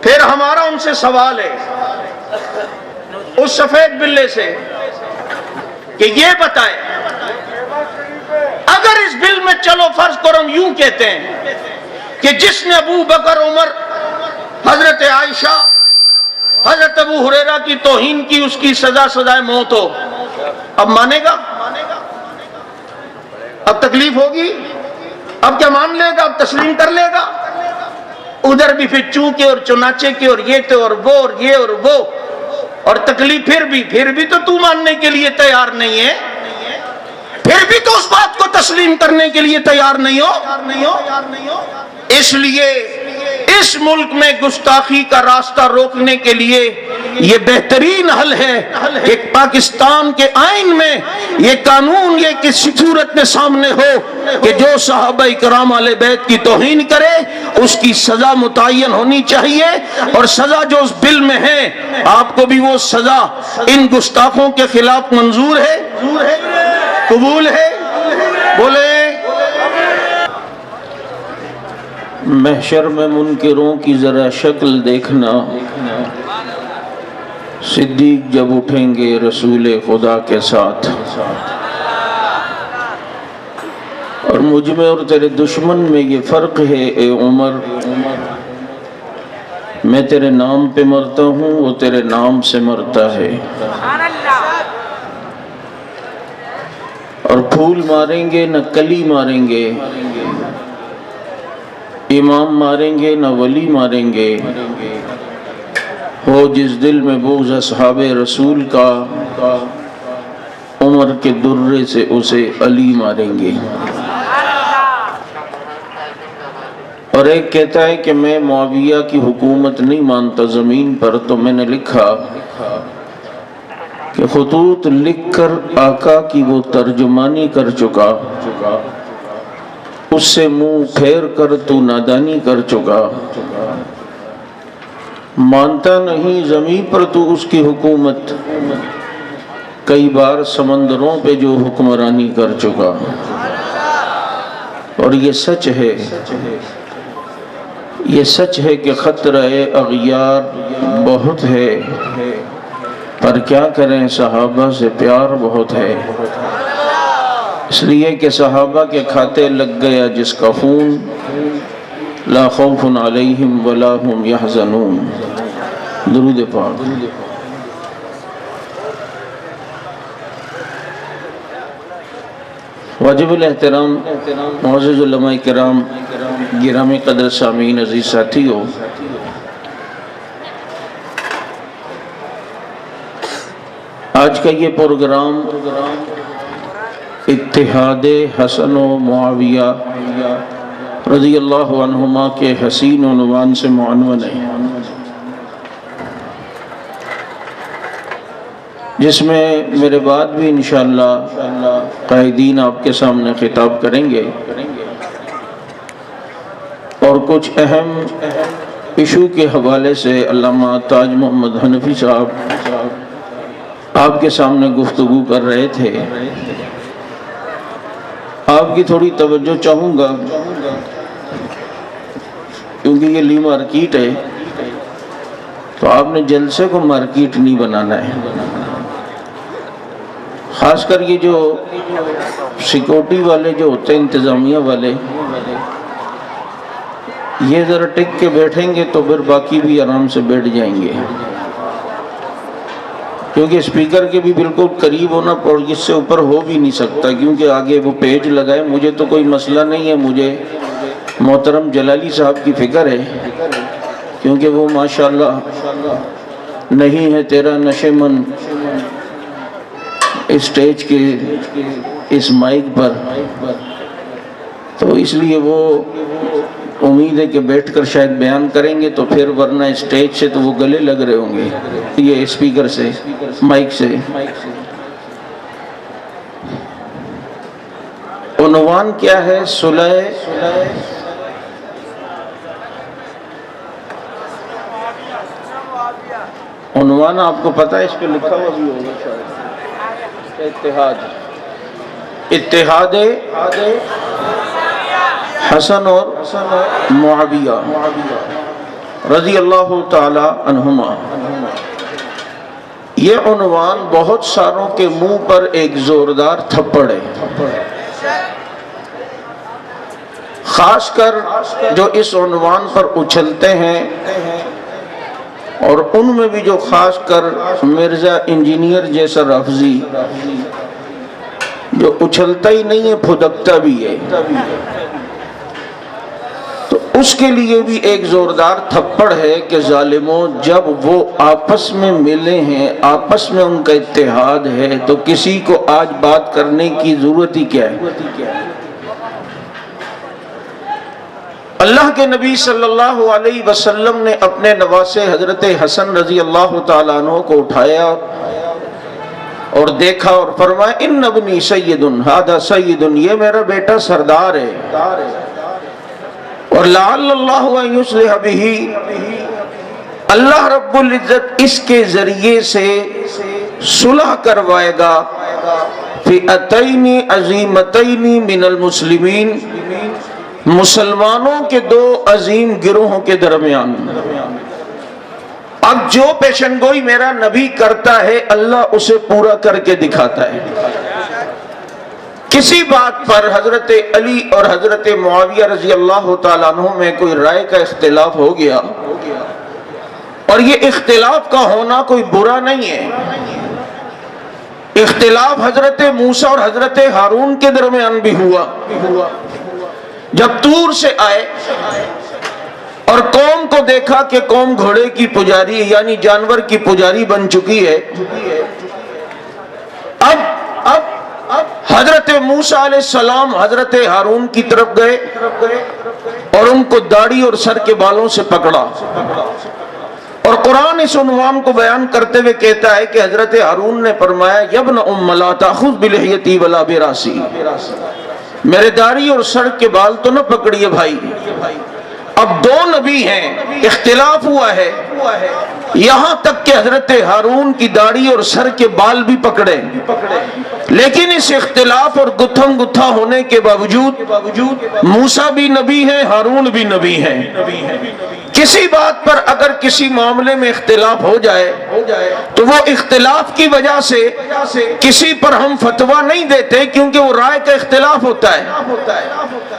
پھر ہمارا ان سے سوال ہے اس سفید بلے سے کہ یہ بتائے اگر اس بل میں چلو فرض کرو ہم یوں کہتے ہیں کہ جس نے ابو بکر عمر حضرت عائشہ حضرت ابو ہریرہ کی توہین کی اس کی سزا سزائے موت ہو، اب مانے گا؟ اب تکلیف ہوگی؟ اب کیا مان لے گا؟ اب تسلیم کر لے گا؟ ادھر بھی پھر چونکے اور چنانچے کے اور یہ تو اور وہ اور یہ اور وہ اور تکلیف، پھر بھی تو ماننے کے لیے تیار نہیں ہے، پھر بھی تو اس بات کو تسلیم کرنے کے لیے تیار نہیں ہو۔ اس لیے اس ملک میں گستاخی کا راستہ روکنے کے لیے یہ بہترین حل ہے کہ پاکستان کے آئین میں یہ قانون یہ کسی صورت میں سامنے ہو کہ جو صحابہ کرام اہل بیت کی توہین کرے اس کی سزا متعین ہونی چاہیے، اور سزا جو اس بل میں ہے آپ کو بھی وہ سزا ان گستاخوں کے خلاف منظور ہے، قبول ہے؟ بولے محشر میں منکروں کی ذرا شکل دیکھنا، صدیق جب اٹھیں گے رسول خدا کے ساتھ، اور مجھ میں اور تیرے دشمن میں یہ فرق ہے اے عمر، میں تیرے نام پہ مرتا ہوں وہ تیرے نام سے مرتا ہے، اور پھول ماریں گے نہ کلی ماریں گے، امام ماریں گے نہ ولی ماریں گے، ہو جس دل میں بغض اصحاب رسول کا عمر کے درے سے اسے علی ماریں گے۔ اور ایک کہتا ہے کہ میں معاویہ کی حکومت نہیں مانتا زمین پر، تو میں نے لکھا کہ خطوط لکھ کر آقا کی وہ ترجمانی کر چکا، اس سے منہ پھیر کر تو نادانی کر چکا، مانتا نہیں زمین پر تو اس کی حکومت، کئی بار سمندروں پہ جو حکمرانی کر چکا۔ اور یہ سچ ہے، یہ سچ ہے کہ خطرہ اغیار بہت ہے، پر کیا کریں صحابہ سے پیار بہت ہے، اس لیے کہ صحابہ کے کھاتے لگ گیا جس کا خون، لا خوف علیہم ولا هم یحزنون۔ درود پاک۔ واجب الاحترام معزز علماء کرام، گرامی قدر سامعین، عزیز ساتھیو، آج کا یہ پروگرام اتحاد حسن و معاویہ رضی اللہ عنہما کے حسین عنوان سے معنون ہے، جس میں میرے بعد بھی انشاءاللہ قائدین آپ کے سامنے خطاب کریں گے، اور کچھ اہم ایشو کے حوالے سے علامہ تاج محمد حنفی صاحب آپ کے سامنے گفتگو کر رہے تھے۔ آپ کی تھوڑی توجہ چاہوں گا کیونکہ یہ لی مارکیٹ ہے، تو آپ نے جلسے کو مارکیٹ نہیں بنانا ہے، خاص کر یہ جو سیکورٹی والے جو ہوتے ہیں انتظامیہ والے، یہ ذرا ٹک کے بیٹھیں گے تو پھر باقی بھی آرام سے بیٹھ جائیں گے، کیونکہ اسپیکر کے بھی بالکل قریب ہونا اور اس سے اوپر ہو بھی نہیں سکتا، کیونکہ آگے وہ پیج لگائے۔ مجھے تو کوئی مسئلہ نہیں ہے، مجھے محترم جلالی صاحب کی فکر ہے، کیونکہ وہ ماشاءاللہ نہیں ہے تیرا نشے من اسٹیج کے اس مائک پر، تو اس لیے وہ امید ہے کہ بیٹھ کر شاید بیان کریں گے، تو پھر ورنہ اسٹیج سے تو وہ گلے لگ رہے ہوں گے یہ اسپیکر سے، مائک سے۔ عنوان کیا ہے؟ صلح عنوان آپ کو پتہ ہے، اس پہ لکھا ہوا بھی ہوگا شاید، اتحاد حسن اور معاویہ۔ رضی اللہ تعالی عنہما، یہ عنوان بہت ساروں کے منہ پر ایک زوردار تھپڑ ہے، خاص کر جو اس عنوان پر اچھلتے ہیں، اور ان میں بھی جو خاص کر مرزا انجینئر جیسا لفظی جو اچھلتا ہی نہیں ہے پھدکتا بھی ہے، تو اس کے لیے بھی ایک زوردار تھپڑ ہے کہ ظالموں، جب وہ آپس میں ملے ہیں، آپس میں ان کا اتحاد ہے، تو کسی کو آج بات کرنے کی ضرورت ہی کیا ہے؟ اللہ کے نبی صلی اللہ علیہ وسلم نے اپنے نواسے حضرت حسن رضی اللہ تعالیٰ عنہ کو اٹھایا اور دیکھا اور فرمایا ان ابنی سید ھذا سید، یہ میرا بیٹا سردار ہے، اور لعل اللہ ان یصلح بہ، اللہ رب العزت اس کے ذریعے سے صلح کروائے گا، فئتین عظیمتین من المسلمین، مسلمانوں کے دو عظیم گروہوں کے درمیان۔ اب جو پیشن گوئی میرا نبی کرتا ہے اللہ اسے پورا کر کے دکھاتا ہے۔ کسی بات پر حضرت علی اور حضرت معاویہ رضی اللہ تعالیٰ عنہ میں کوئی رائے کا اختلاف ہو گیا، اور یہ اختلاف کا ہونا کوئی برا نہیں ہے۔ اختلاف حضرت موسیٰ اور حضرت ہارون کے درمیان بھی ہوا، جب طور سے آئے اور قوم کو دیکھا کہ قوم گھوڑے کی پجاری یعنی جانور کی پجاری بن چکی ہے، اب حضرت موسیٰ علیہ السلام حضرت ہارون کی طرف گئے اور ان کو داڑھی اور سر کے بالوں سے پکڑا، اور قرآن اس عنوان کو بیان کرتے ہوئے کہتا ہے کہ حضرت ہارون نے فرمایا یبن ام لا تاخذ بلحیتی ولا براسی، میرے داڑھی اور سر کے بال تو نہ پکڑیے بھائی۔ اب دو نبی ہیں، اختلاف ہوا ہے، یہاں تک کہ حضرت ہارون کی داڑھی اور سر کے بال بھی پکڑے، لیکن اس اختلاف اور گتھم گتھا ہونے کے باوجود موسیٰ بھی نبی ہیں، ہارون بھی نبی ہیں۔ کسی بات پر اگر کسی معاملے میں اختلاف ہو جائے تو وہ اختلاف کی وجہ سے کسی پر ہم فتویٰ نہیں دیتے، کیونکہ وہ رائے کا اختلاف ہوتا ہے۔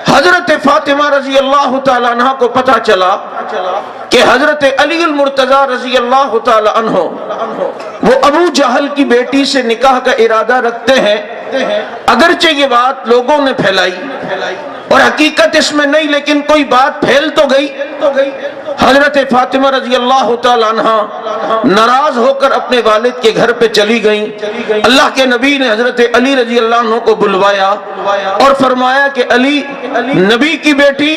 حضرت فاطمہ رضی اللہ تعالیٰ عنہ کو پتہ چلا کہ حضرت علی المرتضیٰ رضی اللہ تعالیٰ عنہ وہ ابو جہل کی بیٹی سے نکاح کا ارادہ رکھتے ہیں، اگرچہ یہ بات لوگوں نے پھیلائی اور حقیقت اس میں نہیں، لیکن کوئی بات پھیل تو گئی۔ حضرت فاطمہ رضی اللہ تعالیٰ عنہ ناراض ہو کر اپنے والد کے گھر پہ چلی گئیں۔ اللہ کے نبی نے حضرت علی رضی اللہ عنہ کو بلوایا اور فرمایا کہ علی، نبی کی بیٹی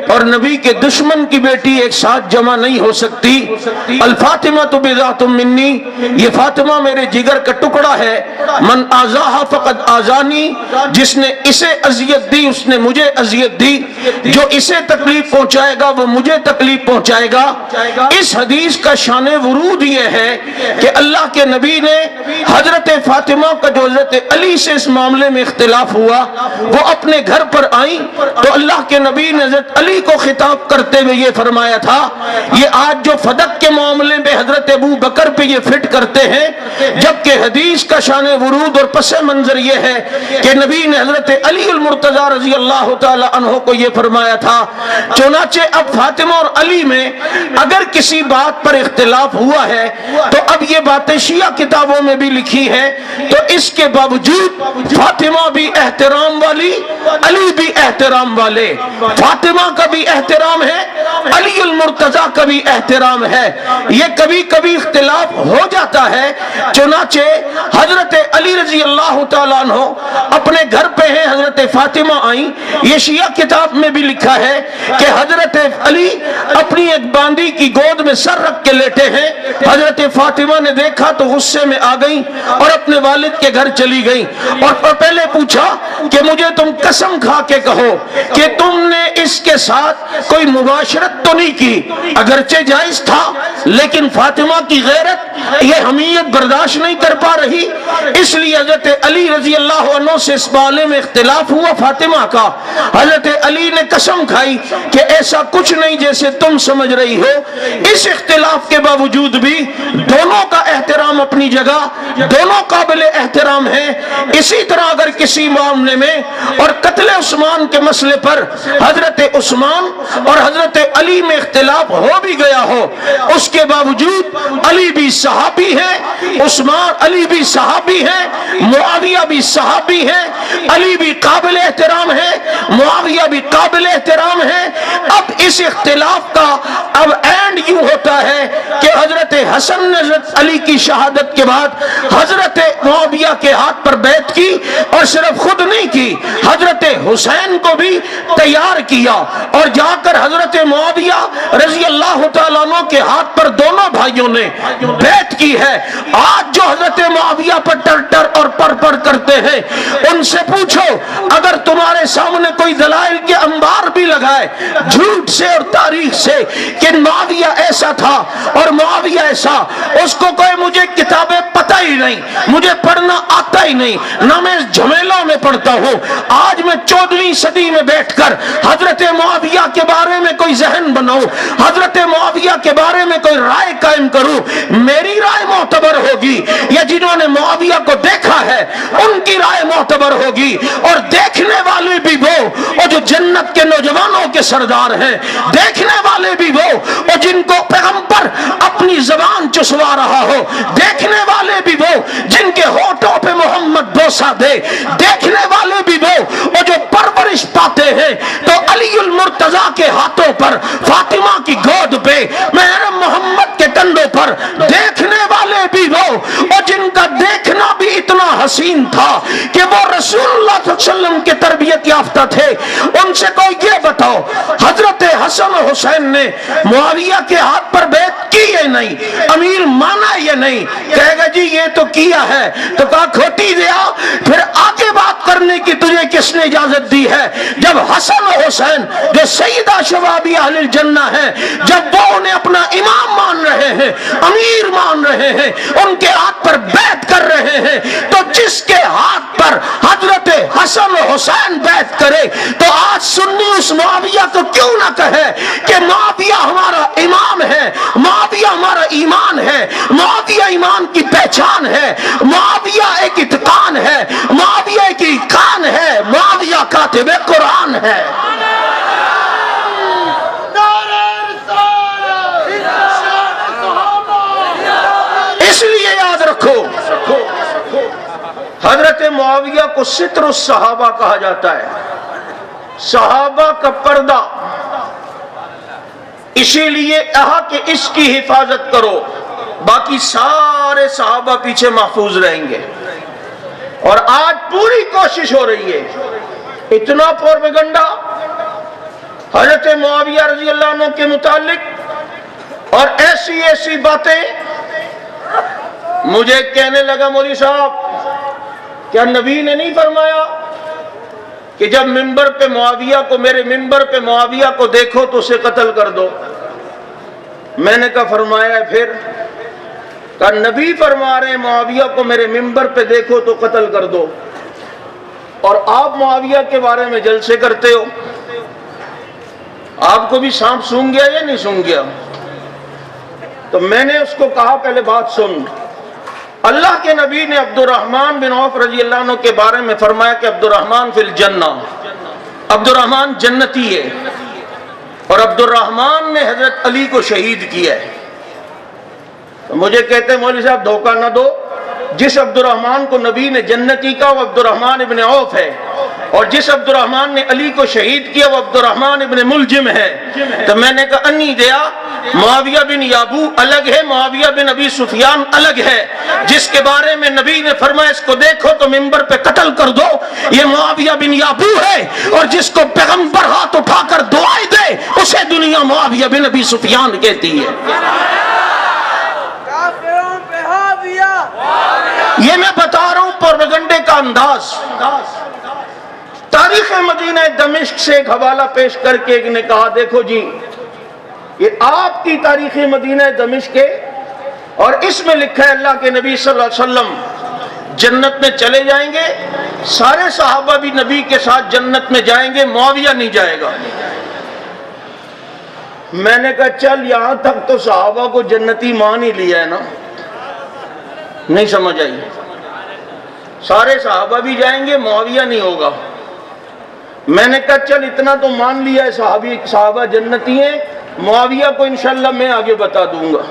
اور نبی کے دشمن کی بیٹی ایک ساتھ جمع نہیں ہو سکتی۔ الفاطمہ تو بذات منی، یہ فاطمہ میرے جگر کا ٹکڑا ہے، من آذاہا فقد آذانی، جس نے اسے اذیت دی اس نے مجھے اذیت دی، جو اسے تکلیف پہنچائے گا وہ مجھے تکلیف پہنچائے گا۔ اس حدیث کا شان ورود یہ ہے کہ اللہ کے نبی نے حضرت فاطمہ کا جو حضرت علی سے اس معاملے میں اختلاف ہوا وہ اپنے گھر پر آئیں، تو اللہ کے نبی نے حضرت علی کو خطاب کرتے ہوئے یہ فرمایا تھا، یہ آج جو فدق کے معاملے میں حضرت ابو بکر پہ یہ فٹ کرتے ہیں، جبکہ حدیث کا شان ورود اور پس منظر یہ ہے کہ نبی نے حضرت علی المرتضیٰ رضی اللہ تعالی عنہ کو یہ فرمایا تھا۔ چنانچہ اب فاطمہ اور علی میں اگر کسی بات پر اختلاف ہوا ہے تو اب یہ باتیں شیعہ کتابوں میں بھی لکھی ہیں، تو اس کے باوجود فاطمہ بھی احترام والی، علی بھی احترام والے، فاطمہ کا بھی احترام ہے، علی المرتضیٰ کا بھی احترام ہے۔ یہ کبھی کبھی اختلاف ہو جاتا ہے، چنانچہ حضرت علی رضی اللہ تعالیٰ عنہ اپنے گھر پہ ہیں، حضرت فاطمہ آئیں، یہ شیعہ کتاب میں بھی لکھا ہے کہ حضرت علی اپنی ایک باندی کی گود میں سر رکھ کے لیٹے ہیں، حضرت فاطمہ نے دیکھا تو غصے میں آ گئیں اور اپنے والد کے گھر چلی گئیں، اور پہلے پوچھا کہ مجھے تم قسم کھا کے کہو کہ تم نے اس کے ساتھ کوئی مباشرت تو نہیں کی، اگرچہ جائز تھا لیکن فاطمہ کی غیرت یہ حمیت برداشت نہیں کر پا رہی، اس لیے حضرت علی رضی اللہ عنہ سے اس بارے میں اختلاف ہوا فاطمہ کا۔ حضرت علی نے قسم کھائی کہ ایسا کچھ نہیں جیسے تم سمجھ رہی ہو، اس اختلاف کے باوجود بھی دونوں کا احترام اپنی جگہ، دونوں قابل احترام ہیں۔ اسی طرح اگر کسی معاملے میں اور قتل عثمان کے مسئلے پر حضرت عثمان اور حضرت علی میں اختلاف ہو بھی گیا ہو، اس کے باوجود علی بھی صحابی ہے، علی بھی صحابی ہے، معاویہ بھی صحابی ہے، علی بھی قابل احترام ہے، معاویہ بھی قابل احترام ہے۔ اب اس اختلاف کا اب اینڈ یوں ہوتا ہے کہ حضرت حسن نے حضرت علی کی شہادت کے بعد حضرت معاویہ کے ہاتھ پر بیعت کی، اور صرف خود نہیں کی، حضرت حسین کو بھی تیار کیا اور جا کر حضرت معاویہ رضی اللہ تعالیٰ عنہ کے ہاتھ پر دونوں بھائیوں نے بیعت کی ہے۔ آج جو حضرت معاویہ پر ٹر ٹر اور پر کرتے ہیں، ان سے پوچھو اگر تمہارے سامنے کوئی دلائل کے انبار بھی لگائے جھوٹ سے اور تاریخ سے کہ معاویہ ایسا تھا اور معاویہ ایسا، اس کو کوئی مجھے کتابیں پتہ ہی نہیں، مجھے پڑھنا آتا ہی نہیں، نہ میں اس جھمیلوں میں پڑھتا ہوں۔ آج میں 14ویں صدی میں بیٹھ کر حضرت معاویہ کے بارے میں کوئی ذہن بناؤں، حضرت معاویہ کے بارے میں کوئی رائے قائم کروں، میری رائے معتبر ہوگی یا جنہوں نے معاویہ کو دیکھا ہے ان کی رائے معتبر ہوگی؟ اور دیکھنے والے بھی وہ جو جنت کے نوجوانوں کے سردار ہیں، دیکھنے والے بھی وہ جن کو پیغمبر اپنی زبان چسوا رہا ہو، دیکھنے والے بھی وہ جن کے ہونٹوں پہ محمد بوسہ دے، دیکھنے والے بھی وہ جو پرورش پاتے ہیں تو علی المرتضیٰ کے ہاتھوں پر، فاطمہ کی گود پہ، محرم محمد کے کندھوں پر، دیکھنے والے بھی وہ جن کا دیکھنا بھی اتنا حسین تھا کہ وہ رسول اللہ صلی اللہ علیہ وسلم کے تربیت یافتہ تھے۔ ان سے کوئی یہ بتاؤ حضرت حسن و حسین نے معاویہ کے ہاتھ پر بیعت کی ہے نہیں، امیر مانا یہ نہیں، کہے گا جی یہ تو کیا ہے، تو کہا کھوٹی دیا، پھر آگے بات کرنے کی تجھے کس نے اجازت دی ہے؟ جب حسن و حسین جو سیدہ شبابی اہل الجنہ ہے، جب وہ انہیں اپنا امام مان رہے ہیں، امیر مان رہے ہیں، ان کے ہاتھ پر بیعت کر رہے ہیں، تو جس کے ہاتھ پر حضرت حسن و حسین بیعت کرے تو آج سنی اس معاویہ کو کیوں نہ کہے کہ معاویہ ہمارا امام ہے، معاویہ ہمارا ایمان ہے، معاویہ ایمان کی پہچان ہے، معاویہ ایک اتقان ہے، معاویہ ایک ایقان ہے، معاویہ کاتب قرآن ہے۔ اس لیے یاد رکھو حضرت معاویہ کو ستر الصحابہ کہا جاتا ہے، صحابہ کا پردہ، اسی لیے کہا کہ اس کی حفاظت کرو، باقی سارے صحابہ پیچھے محفوظ رہیں گے۔ اور آج پوری کوشش ہو رہی ہے، اتنا پروپیگنڈا حضرت معاویہ رضی اللہ عنہ کے متعلق اور ایسی ایسی باتیں۔ مجھے کہنے لگا مولوی صاحب کیا نبی نے نہیں فرمایا کہ جب منبر پہ معاویہ کو، میرے منبر پہ معاویہ کو دیکھو تو اسے قتل کر دو؟ میں نے کہا فرمایا ہے، پھر کہا نبی فرما رہے ہیں معاویہ کو میرے منبر پہ دیکھو تو قتل کر دو، اور آپ معاویہ کے بارے میں جلسے کرتے ہو۔ آپ کو بھی سانپ سونگ گیا یا نہیں سونگ گیا؟ تو میں نے اس کو کہا پہلے بات سن، اللہ کے نبی نے عبد الرحمن بن عوف رضی اللہ عنہ کے بارے میں فرمایا کہ عبد الرحمن فی الجنہ، عبد الرحمن جنتی ہے، اور عبد الرحمن نے حضرت علی کو شہید کیا ہے۔ تو مجھے کہتے ہیں مولوی صاحب دھوکہ نہ دو، جس عبد الرحمن کو نبی نے جنتی کا وہ عبد الرحمن ابن عوف ہے، اور جس عبد الرحمن نے علی کو شہید کیا وہ عبد الرحمن ابن ملجم ہے۔ تو میں نے کہا انی دیا، معاویہ بن یابو الگ ہے، معاویہ بن ابی سفیان الگ ہے، جس کے بارے میں نبی نے فرمایا اس کو دیکھو تو منبر پہ قتل کر دو، یہ معاویہ بن یابو ہے، اور جس کو پیغمبر ہاتھ اٹھا کر دعائیں دے اسے دنیا معاویہ بن ابی سفیان کہتی ہے۔ یہ میں بتا رہا ہوں پروپیگنڈے کا انداز۔ تاریخ مدینہ دمشق سے ایک حوالہ پیش کر کے ایک نے کہا دیکھو جی یہ آپ کی تاریخ مدینہ دمشق ہے اور اس میں لکھا ہے اللہ کے نبی صلی اللہ علیہ وسلم جنت میں چلے جائیں گے، سارے صحابہ بھی نبی کے ساتھ جنت میں جائیں گے، معاویہ نہیں جائے گا۔ میں نے کہا چل یہاں تک تو صحابہ کو جنتی مان ہی لیا ہے نا، نہیں سمجھ آئی؟ سارے صحابہ بھی جائیں گے، معاویہ نہیں ہوگا۔ میں نے کہا چل اتنا تو مان لیا ہے صحابہ جنتی ہیں، معاویہ کو انشاءاللہ میں آگے بتا دوں گا۔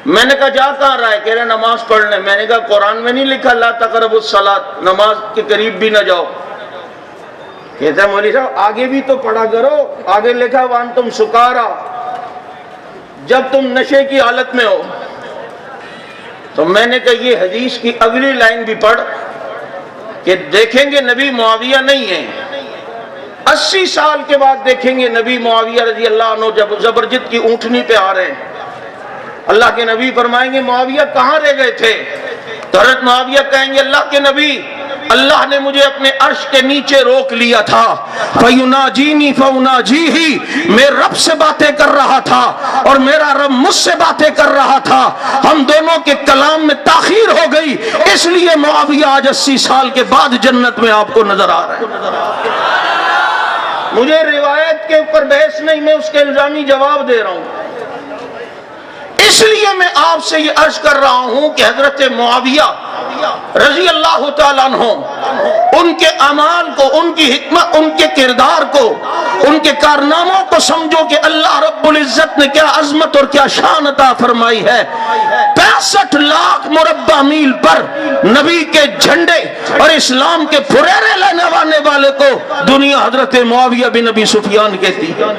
میں نے کہا جا کہاں رہا ہے؟ کہہ رہے نماز پڑھنے۔ میں نے کہا قرآن میں نہیں لکھا لا تقربوا الصلاۃ، نماز کے قریب بھی نہ جاؤ؟ کہتا ہے مولوی صاحب آگے بھی تو پڑھا کرو، آگے لکھا وانتم سکارا، جب تم نشے کی حالت میں ہو۔ تو میں نے کہا یہ حدیث کی اگلی لائن بھی پڑھ کہ دیکھیں گے نبی معاویہ نہیں ہیں، 80 سال کے بعد دیکھیں گے نبی معاویہ رضی اللہ عنہ جب زبرجد کی اونٹنی پہ آ رہے ہیں۔ اللہ کے نبی فرمائیں گے معاویہ کہاں رہ گئے تھے؟ تو حضرت معاویہ کہیں گے اللہ کے نبی اللہ نے مجھے اپنے عرش کے نیچے روک لیا تھا، فَيُنَاجِينِي فَأُنَاجِيهِ، میں رب سے باتیں کر رہا تھا اور میرا رب مجھ سے باتیں کر رہا تھا، ہم دونوں کے کلام میں تاخیر ہو گئی، اس لیے معاویہ آج 80 سال کے بعد جنت میں آپ کو نظر آ رہا ہے۔ مجھے روایت کے اوپر بحث نہیں، میں اس کے الزامی جواب دے رہا ہوں۔ اس لیے میں آپ سے یہ عرض کر رہا ہوں کہ حضرت معاویہ رضی اللہ تعالیٰ عنہ ان کے اعمال کو، ان کی حکمت، ان کے کردار کو، ان کے کارناموں کو سمجھو کہ اللہ رب العزت نے کیا عظمت اور کیا شان عطا فرمائی ہے۔ 65 لاکھ مربع میل پر نبی کے جھنڈے اور اسلام کے پھریرے لینے والے کو دنیا حضرت معاویہ بن ابی سفیان کہتی ہے۔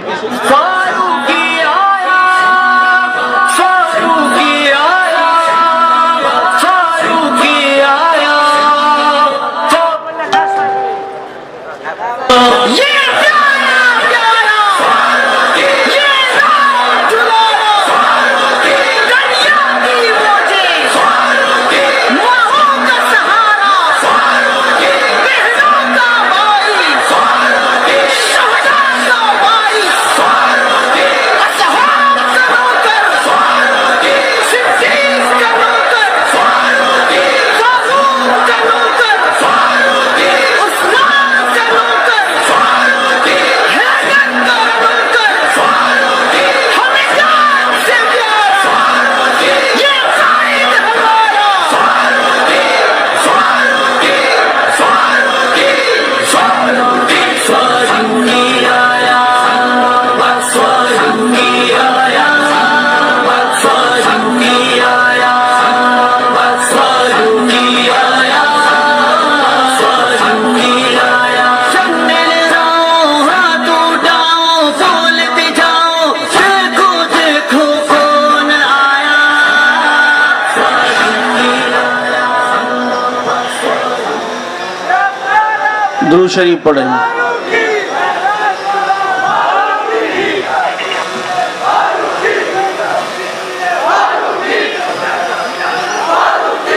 درود شریف پڑھیں۔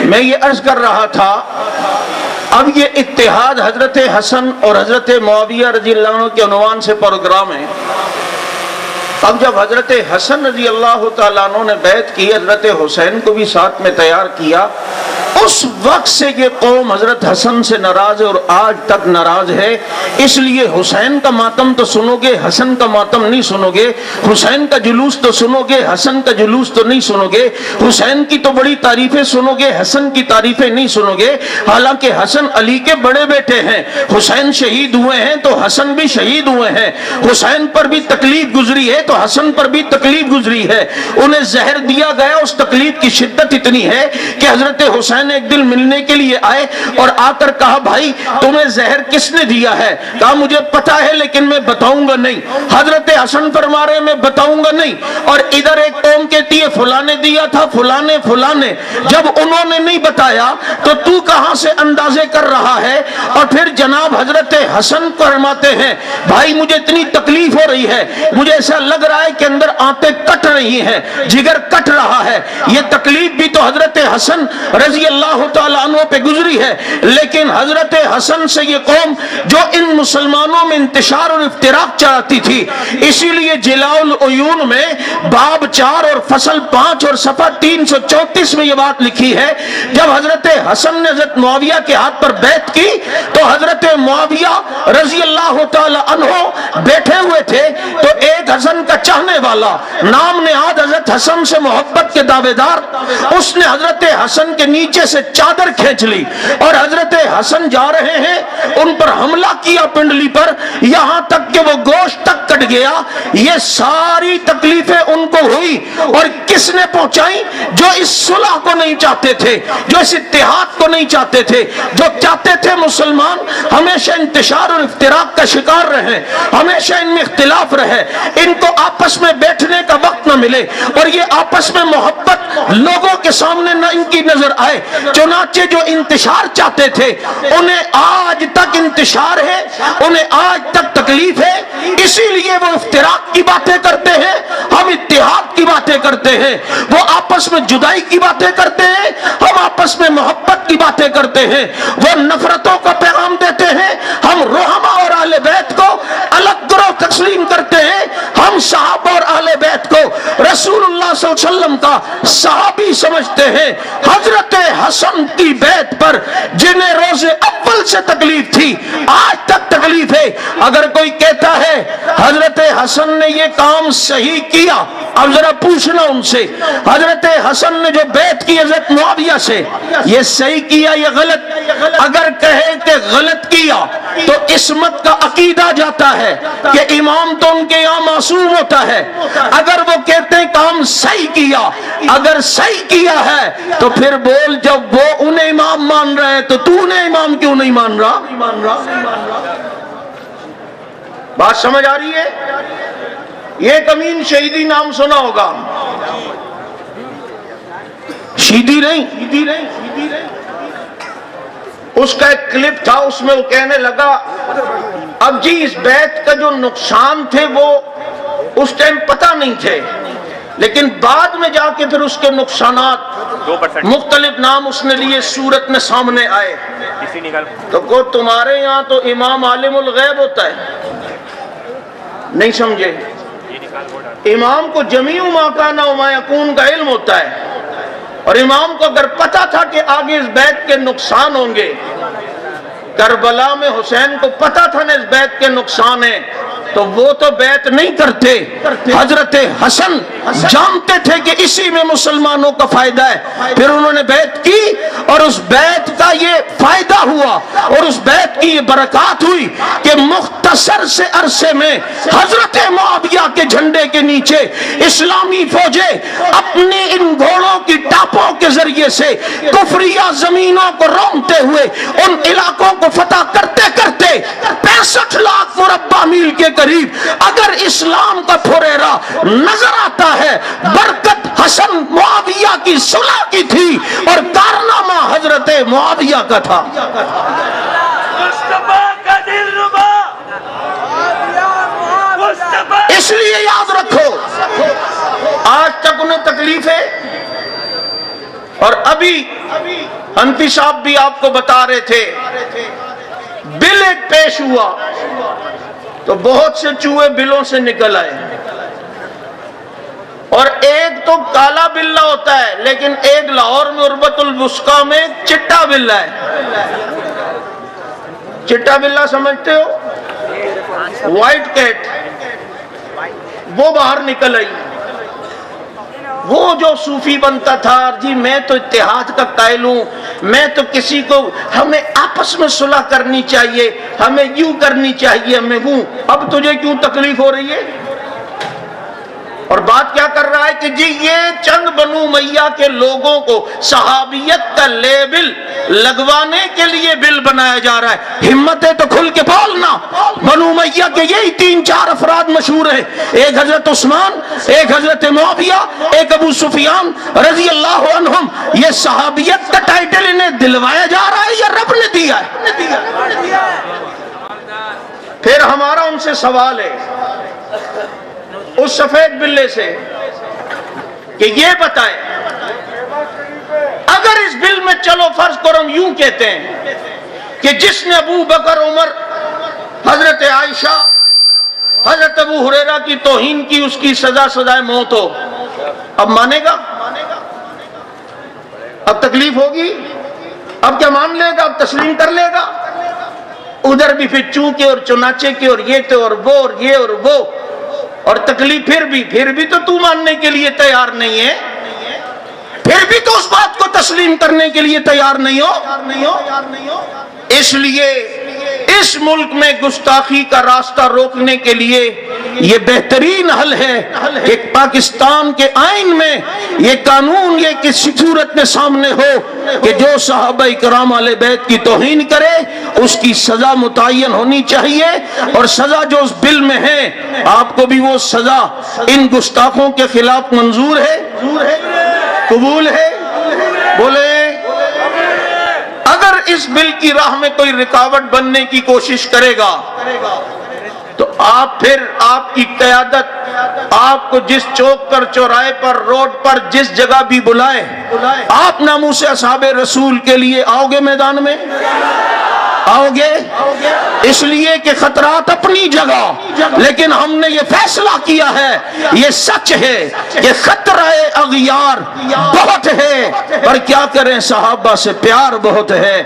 میں یہ عرض کر رہا تھا اب یہ اتحاد حضرت حسن اور حضرت معاویہ رضی اللہ عنہ کے عنوان سے پروگرام ہے۔ اب جب حضرت حسن رضی اللہ تعالیٰ عنہ نے بیعت کی، حضرت حسین کو بھی ساتھ میں تیار کیا، اس وقت سے یہ قوم حضرت حسن سے ناراض ہے اور آج تک ناراض ہے۔ اس لیے حسین کا ماتم تو سنو گے، حسن کا ماتم نہیں سنو گے، حسین کا جلوس تو سنو گے، حسن کا جلوس تو نہیں سنو گے، حسین کی تو بڑی تعریفیں سنو گے، حسن کی تعریفیں نہیں سنو گے۔ حالانکہ حسن علی کے بڑے بیٹے ہیں، حسین شہید ہوئے ہیں تو حسن بھی شہید ہوئے ہیں، حسین پر بھی تکلیف گزری ہے تو حسن پر بھی تکلیف گزری ہے۔ انہیں زہر دیا گیا، اس تکلیف کی شدت اتنی ہے کہ حضرت حسین ایک دن ملنے کے لیے آئے اور آ کر کہا بھائی تمہیں زہر کس نے دیا ہے؟ کہا مجھے پتا ہے لیکن میں بتاؤں گا نہیں۔ حضرت حسن فرما رہے میں بتاؤں گا نہیں، اور ادھر ایک قوم کہتی ہے فلاں نے دیا تھا، فلاں نے۔ جب انہوں نے نہیں بتایا تو کہاں سے اندازے کر رہا ہے؟ اور پھر جناب حضرت حسن فرماتے ہیں بھائی مجھے اتنی تکلیف ہو رہی ہے، مجھے ایسا لگ رہا ہے کہ اندر آنتیں کٹ رہی ہیں، جگر کٹ رہا ہے۔ یہ تکلیف بھی تو حضرت حسن رضی اللہ تعالیٰ عنہ پہ گزری ہے، لیکن حضرت حسن سے یہ قوم جو ان مسلمانوں میں انتشار اور افتراق چاہتی تھی، اسی لیے جلاء العیون میں باب 4 اور فصل 5 اور صفحہ 334 میں یہ بات لکھی ہے، جب حضرت حسن نے حضرت معاویہ کے ہاتھ پر بیعت کی تو حضرت معاویہ رضی اللہ تعالی عنہ بیٹھے ہوئے تھے، تو ایک حسن کا چاہنے والا، نام نہاد حضرت حسن سے محبت کے دعوے دار، اس نے حضرت حسن کے نیچے سے چادر کھینچ لی اور حضرت حسن جا رہے ہیں، ان پر حملہ کیا پنڈلی پر، یہاں تک کہ وہ گوشت تک کٹ گیا۔ یہ ساری تکلیفیں ان کو ہوئی، اور کس نے پہنچائی؟ جو اس صلح کو نہیں چاہتے تھے، جو اس اتحاد کو نہیں چاہتے تھے، جو چاہتے تھے مسلمان ہمیشہ انتشار اور افتراق کا شکار رہے، ہمیشہ ان میں اختلاف رہے، ان کو آپس میں بیٹھنے کا وقت نہ ملے، اور یہ آپس میں محبت لوگوں کے سامنے نہ ان کی نظر آئے۔ چنانچہ جو انتشار چاہتے تھے انہیں آج تک انتشار ہے، انہیں آج تک تکلیف ہے، اسی لیے وہ افتراق کی باتیں کرتے ہیں، ہم اتحاد کی باتیں کرتے ہیں، وہ آپس میں جدائی کی باتیں کرتے ہیں، ہم آپس میں محبت کی باتیں کرتے ہیں، وہ نفرتوں کا پیغام دیتے ہیں، ہم رحماء اور اہل بیت کو الگ گروہ تسلیم کرتے ہیں، ہم صحابہ اور اہل بیت کو رسول اللہ صلی اللہ علیہ وسلم کا صحابی سمجھتے ہیں۔ حضرت حسن کی بیعت پر جنہیں روز اول سے تکلیف تھی آج تک تکلیف ہے، اگر کوئی کہتا ہے حضرت حسن نے یہ کام صحیح کیا، اب ذرا پوچھنا ان سے، حضرت حسن نے جو بیعت کی حضرت معاویہ سے، یہ صحیح کیا یا غلط؟ اگر کہے کہ غلط کیا تو عصمت کا عقیدہ جاتا ہے کہ امام تو ان کے یہاں معصوم ہوتا ہے۔ اگر وہ کہتے ہیں کام صحیح کیا، اگر صحیح کیا ہے تو پھر بول، جب وہ انہیں امام مان رہے ہیں تو تو انہیں امام کیوں نہیں مان رہا؟ بات سمجھ آ رہی ہے؟ یہ کمین شہیدی نام سنا ہوگا، شہیدی نہیں، اس کا ایک کلپ تھا، اس میں وہ کہنے لگا اب جی اس بیعت کا جو نقصان تھے وہ اس ٹائم پتہ نہیں تھے، لیکن بعد میں جا کے پھر اس کے نقصانات مختلف نام اس نے لیے صورت میں سامنے آئے۔ تو کو تمہارے یہاں تو امام عالم الغیب ہوتا ہے، نہیں سمجھے؟ امام کو جمیع ما کان و ما یکون کا علم ہوتا ہے، اور امام کو اگر پتا تھا کہ آگے اس بیعت کے نقصان ہوں گے، کربلا میں حسین کو پتا تھا نا اس بیعت کے نقصان ہیں، تو وہ تو بیعت نہیں کرتے۔ حضرت حسن جانتے تھے کہ اسی میں مسلمانوں کا فائدہ ہے، پھر انہوں نے بیعت کی، اور اس بیعت کا یہ فائدہ ہوا اور اس بیعت کی یہ برکات ہوئی کہ مختصر سے عرصے میں حضرت معاویہ کے جھنڈے کے نیچے اسلامی فوجیں اپنی ان گھوڑوں کی ٹاپوں کے ذریعے سے کفریہ زمینوں کو رونتے ہوئے ان علاقوں کو فتح کرتے کرتے 65 لاکھ مربع میل کے قریب اگر اسلام کا پھریرا نظر آتا ہے، برکت حسن معاویہ کی صلح کی تھی اور کارنامہ حضرت معاویہ کا تھا۔ اس لیے یاد رکھو، آج تک انہیں تکلیف ہے، اور ابھی حنفی صاحب بھی آپ کو بتا رہے تھے، بل ایک پیش ہوا تو بہت سے چوہے بلوں سے نکل آئے، اور ایک تو کالا بلہ ہوتا ہے، لیکن ایک لاہور میں عربت الوسقا میں چٹا بلہ ہے۔ چٹا بلہ سمجھتے ہو؟ وائٹ کیٹ، وہ باہر نکل آئی۔ وہ جو صوفی بنتا تھا، جی میں تو اتحاد کا قائل ہوں، میں تو کسی کو، ہمیں آپس میں صلح کرنی چاہیے، ہمیں یوں کرنی چاہیے، ہمیں وہ، اب تجھے کیوں تکلیف ہو رہی ہے؟ اور بات کیا کر رہا ہے کہ جی یہ چند بنو امیہ کے لوگوں کو صحابیت کا لیبل لگوانے کے لیے بل بنایا جا رہا ہے۔ ہمت ہے تو کھل کے بولنا، بنو امیہ کے یہی 3-4 افراد مشہور ہیں، ایک حضرت عثمان، ایک حضرت معاویہ، ایک ابو سفیان رضی اللہ عنہم۔ یہ صحابیت کا ٹائٹل انہیں دلوایا جا رہا ہے یا رب نے دیا ہے؟ پھر ہمارا ان سے سوال ہے، اس سفید بلے سے، کہ یہ بتائیں اگر اس بل میں چلو فرض کرو ہم یوں کہتے ہیں کہ جس نے ابو بکر عمر حضرت عائشہ حضرت ابو ہریرہ کی توہین کی اس کی سزا سزائے موت ہو، اب مانے گا؟ اب تکلیف ہوگی؟ اب کیا مان لے گا؟ اب تسلیم کر لے گا؟ ادھر بھی پھر چونکے اور چنانچے کے اور یہ تو اور وہ اور یہ اور وہ اور تکلیف پھر بھی تو ماننے کے لیے تیار نہیں ہے، پھر بھی تو اس بات کو تسلیم کرنے کے لیے تیار نہیں ہو۔ اس لیے اس ملک میں گستاخی کا راستہ روکنے کے لیے یہ بہترین حل ہے کہ پاکستان کے آئین میں یہ قانون یہ کسی صورت میں سامنے ہو کہ جو صحابہ کرام اہل بیت کی توہین کرے اس کی سزا متعین ہونی چاہیے، اور سزا جو اس بل میں ہے آپ کو بھی وہ سزا ان گستاخوں کے خلاف منظور ہے، قبول ہے؟ بولے اگر اس بل کی راہ میں کوئی رکاوٹ بننے کی کوشش کرے گا تو آپ کی قیادت آپ کو جس چوک پر چوراہے پر روڈ پر جس جگہ بھی بلائے آپ ناموس اصحاب رسول کے لیے آؤ گے؟ میدان میں آؤ گے؟ اس لیے کہ خطرات اپنی جگہ، لیکن ہم نے یہ فیصلہ کیا ہے، یہ سچ ہے کہ خطرہ اغیار بہت ہے، پر کیا کریں صحابہ سے پیار بہت ہے۔